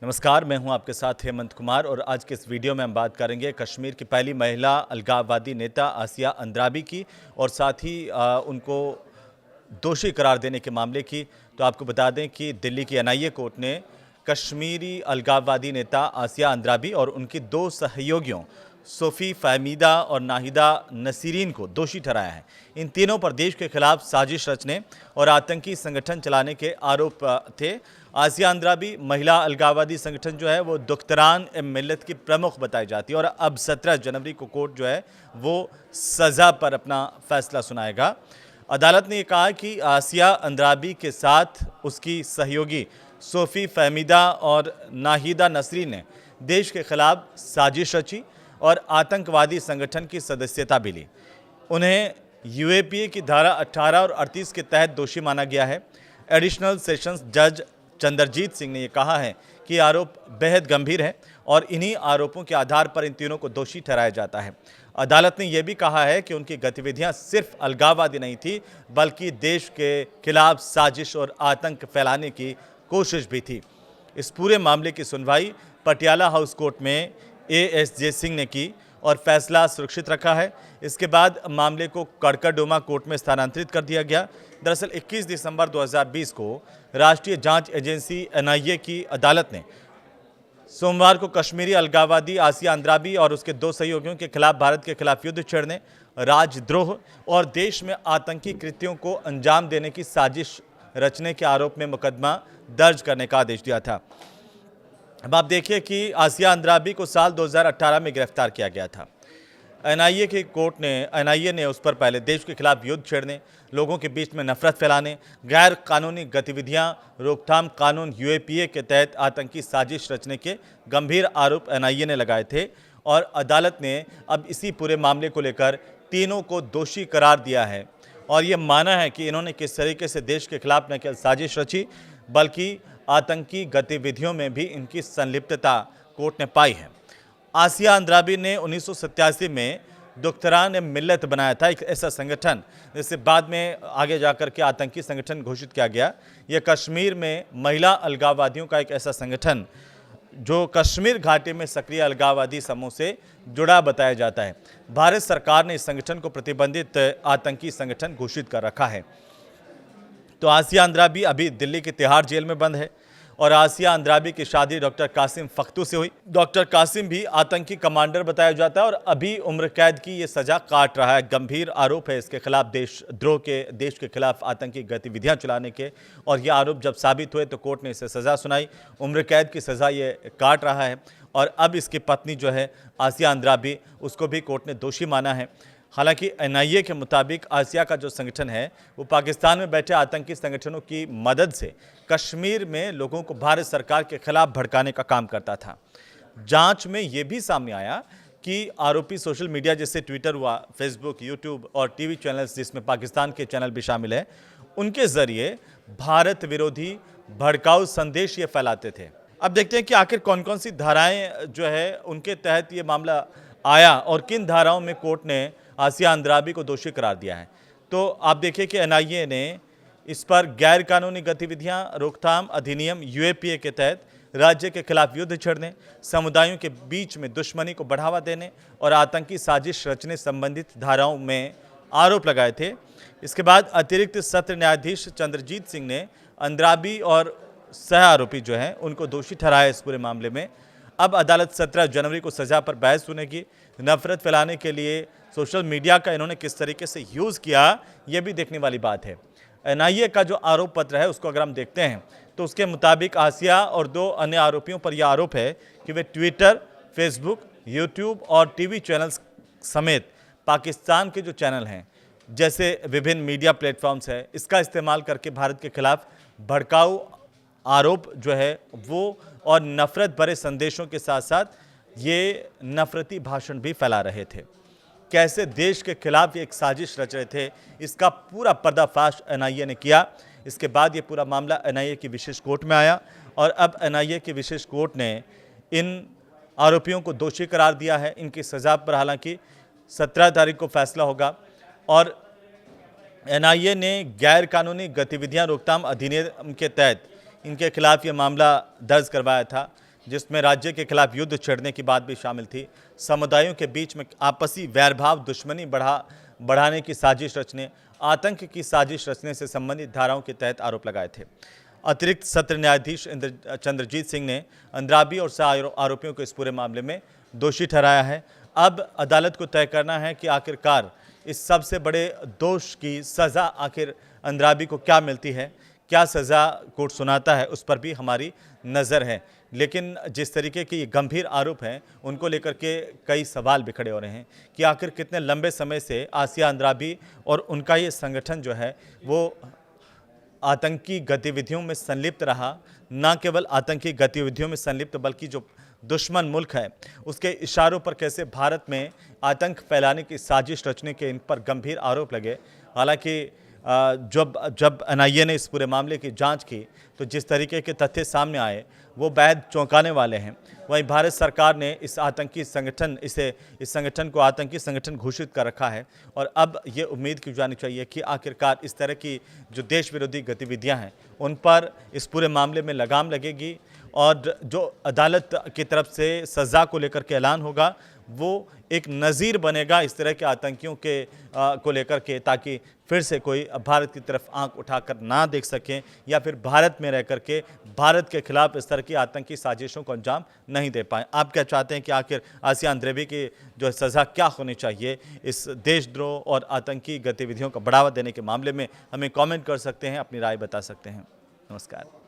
नमस्कार, मैं हूं आपके साथ हेमंत कुमार और आज के इस वीडियो में हम बात करेंगे कश्मीर की पहली महिला अलगाववादी नेता आसिया अंद्राबी की और साथ ही उनको दोषी करार देने के मामले की। तो आपको बता दें कि दिल्ली की एनआईए कोर्ट ने कश्मीरी अलगाववादी नेता आसिया अंद्राबी और उनकी दो सहयोगियों सोफ़ी फ़हमीदा और नाहिदा नसीरीन को दोषी ठहराया है। इन तीनों पर देश के खिलाफ साजिश रचने और आतंकी संगठन चलाने के आरोप थे। आसिया अंद्राबी महिला अलगाववादी संगठन जो है वो दुख्तरान ए मिल्लत की प्रमुख बताई जाती है और अब 17 जनवरी को कोर्ट जो है वो सज़ा पर अपना फैसला सुनाएगा। अदालत ने कहा कि आसिया अंद्राबी के साथ उसकी सहयोगी सोफ़ी फ़हमीदा और नाहिदा नसरीन ने देश के खिलाफ साजिश रची और आतंकवादी संगठन की सदस्यता भी ली। उन्हें यूएपीए की धारा 18 और 38 के तहत दोषी माना गया है। एडिशनल सेशंस जज चंद्रजीत सिंह ने यह कहा है कि आरोप बेहद गंभीर है और इन्हीं आरोपों के आधार पर इन तीनों को दोषी ठहराया जाता है। अदालत ने यह भी कहा है कि उनकी गतिविधियां सिर्फ अलगाववादी नहीं थी बल्कि देश के खिलाफ साजिश और आतंक फैलाने की कोशिश भी थी। इस पूरे मामले की सुनवाई पटियाला हाउस कोर्ट में एएसजे सिंह ने की और फैसला सुरक्षित रखा है। इसके बाद मामले को कड़कड़डोमा कोर्ट में स्थानांतरित कर दिया गया। दरअसल 21 दिसंबर 2020 को राष्ट्रीय जांच एजेंसी एनआईए की अदालत ने सोमवार को कश्मीरी अलगाववादी आसिया अंद्राबी और उसके दो सहयोगियों के खिलाफ भारत के खिलाफ युद्ध छेड़ने, राजद्रोह और देश में आतंकी कृत्यों को अंजाम देने की साजिश रचने के आरोप में मुकदमा दर्ज करने का आदेश दिया था। अब आप देखिए कि आसिया अंद्राबी को साल 2018 में गिरफ्तार किया गया था। एनआईए ने उस पर पहले देश के खिलाफ युद्ध छेड़ने, लोगों के बीच में नफरत फैलाने, गैर कानूनी गतिविधियां रोकथाम कानून यूएपीए के तहत आतंकी साजिश रचने के गंभीर आरोप एनआईए ने लगाए थे और अदालत ने अब इसी पूरे मामले को लेकर तीनों को दोषी करार दिया है और ये माना है कि इन्होंने किस तरीके से देश के खिलाफ न केवल साजिश रची बल्कि आतंकी गतिविधियों में भी इनकी संलिप्तता कोर्ट ने पाई है। आसिया अंद्राबी ने 1987 में दुख्तरान ए मिल्लत बनाया था, एक ऐसा संगठन जिसे बाद में आगे जाकर के आतंकी संगठन घोषित किया गया। यह कश्मीर में महिला अलगाववादियों का एक ऐसा संगठन जो कश्मीर घाटी में सक्रिय अलगाववादी समूह से जुड़ा बताया जाता है। भारत सरकार ने इस संगठन को प्रतिबंधित आतंकी संगठन घोषित कर रखा है। तो आसिया अंद्राबी अभी दिल्ली की तिहाड़ जेल में बंद है और आसिया अंद्राबी की शादी डॉक्टर कासिम फख्तू से हुई। डॉक्टर कासिम भी आतंकी कमांडर बताया जाता है और अभी उम्र कैद की ये सजा काट रहा है। गंभीर आरोप है इसके खिलाफ देशद्रोह के, देश के खिलाफ आतंकी गतिविधियां चलाने के, और ये आरोप जब साबित हुए तो कोर्ट ने इसे सजा सुनाई। उम्र कैद की सजा ये काट रहा है और अब इसकी पत्नी जो है आसिया अंद्राबी, उसको भी कोर्ट ने दोषी माना है। हालांकि एनआईए के मुताबिक आसिया का जो संगठन है वो पाकिस्तान में बैठे आतंकी संगठनों की मदद से कश्मीर में लोगों को भारत सरकार के खिलाफ भड़काने का काम करता था। जांच में ये भी सामने आया कि आरोपी सोशल मीडिया जैसे ट्विटर हुआ, फेसबुक, यूट्यूब और टीवी चैनल्स जिसमें पाकिस्तान के चैनल भी शामिल है, उनके जरिए भारत विरोधी भड़काऊ संदेश ये फैलाते थे। अब देखते हैं कि आखिर कौन कौन सी धाराएं जो है उनके तहत ये मामला आया और किन धाराओं में कोर्ट ने आसिया अंद्राबी को दोषी करार दिया है। तो आप देखिए कि एनआईए ने इस पर गैर कानूनी गतिविधियां रोकथाम अधिनियम यूएपीए के तहत राज्य के खिलाफ युद्ध छेड़ने, समुदायों के बीच में दुश्मनी को बढ़ावा देने और आतंकी साजिश रचने संबंधित धाराओं में आरोप लगाए थे। इसके बाद अतिरिक्त सत्र न्यायाधीश चंद्रजीत सिंह ने अंद्राबी और सह आरोपी जो हैं उनको दोषी ठहराया इस पूरे मामले में। अब अदालत 17 जनवरी को सजा पर बहस सुनेगी। नफरत फैलाने के लिए सोशल मीडिया का इन्होंने किस तरीके से यूज़ किया, यह भी देखने वाली बात है। एनआईए का जो आरोप पत्र है उसको अगर हम देखते हैं तो उसके मुताबिक आसिया और दो अन्य आरोपियों पर यह आरोप है कि वे ट्विटर, फेसबुक, यूट्यूब और टीवी चैनल्स समेत पाकिस्तान के जो चैनल हैं जैसे विभिन्न मीडिया प्लेटफॉर्म्स है, इसका इस्तेमाल करके भारत के खिलाफ भड़काऊ आरोप जो है वो और नफरत भरे संदेशों के साथ साथ ये नफरती भाषण भी फैला रहे थे। कैसे देश के खिलाफ एक साजिश रच रहे थे, इसका पूरा पर्दाफाश एनआईए ने किया। इसके बाद ये पूरा मामला एनआईए की विशेष कोर्ट में आया और अब एनआईए की विशेष कोर्ट ने इन आरोपियों को दोषी करार दिया है। इनकी सज़ा पर हालांकि 17 तारीख को फैसला होगा और एनआईए ने गैर कानूनी गतिविधियां रोकथाम अधिनियम के तहत इनके खिलाफ ये मामला दर्ज करवाया था। जिसमें राज्य के खिलाफ युद्ध छेड़ने की बात भी शामिल थी। समुदायों के बीच में आपसी वैरभाव, दुश्मनी बढ़ाने की साजिश रचने, आतंक की साजिश रचने से संबंधित धाराओं के तहत आरोप लगाए थे। अतिरिक्त सत्र न्यायाधीश चंद्रजीत सिंह ने अंद्राबी और 6 आरोपियों को इस पूरे मामले में दोषी ठहराया है। अब अदालत को तय करना है कि आखिरकार इस सबसे बड़े दोष की सज़ा आखिर अंद्राबी को क्या मिलती है, क्या सज़ा कोर्ट सुनाता है, उस पर भी हमारी नज़र है। लेकिन जिस तरीके के ये गंभीर आरोप हैं, उनको लेकर के कई सवाल भी खड़े हो रहे हैं कि आखिर कितने लंबे समय से आसिया अंद्राबी और उनका ये संगठन जो है वो आतंकी गतिविधियों में संलिप्त रहा। न केवल आतंकी गतिविधियों में संलिप्त बल्कि जो दुश्मन मुल्क है उसके इशारों पर कैसे भारत में आतंक फैलाने की साजिश रचने के इन पर गंभीर आरोप लगे। हालांकि जब एनआईए ने इस पूरे मामले की जांच की तो जिस तरीके के तथ्य सामने आए वो बेहद चौंकाने वाले हैं। वहीं भारत सरकार ने इस संगठन को आतंकी संगठन घोषित कर रखा है और अब ये उम्मीद की जानी चाहिए कि आखिरकार इस तरह की जो देश विरोधी गतिविधियां हैं उन पर इस पूरे मामले में लगाम लगेगी और जो अदालत की तरफ से सज़ा को लेकर के ऐलान होगा वो एक नज़ीर बनेगा इस तरह के आतंकियों को लेकर के, ताकि फिर से कोई भारत की तरफ आंख उठाकर ना देख सकें या फिर भारत में रह करके भारत के खिलाफ इस तरह की आतंकी साजिशों को अंजाम नहीं दे पाएँ। आप क्या चाहते हैं कि आखिर आसिया अंद्राबी की जो सज़ा क्या होनी चाहिए इस देशद्रोह और आतंकी गतिविधियों को बढ़ावा देने के मामले में? हमें कमेंट कर सकते हैं, अपनी राय बता सकते हैं। नमस्कार।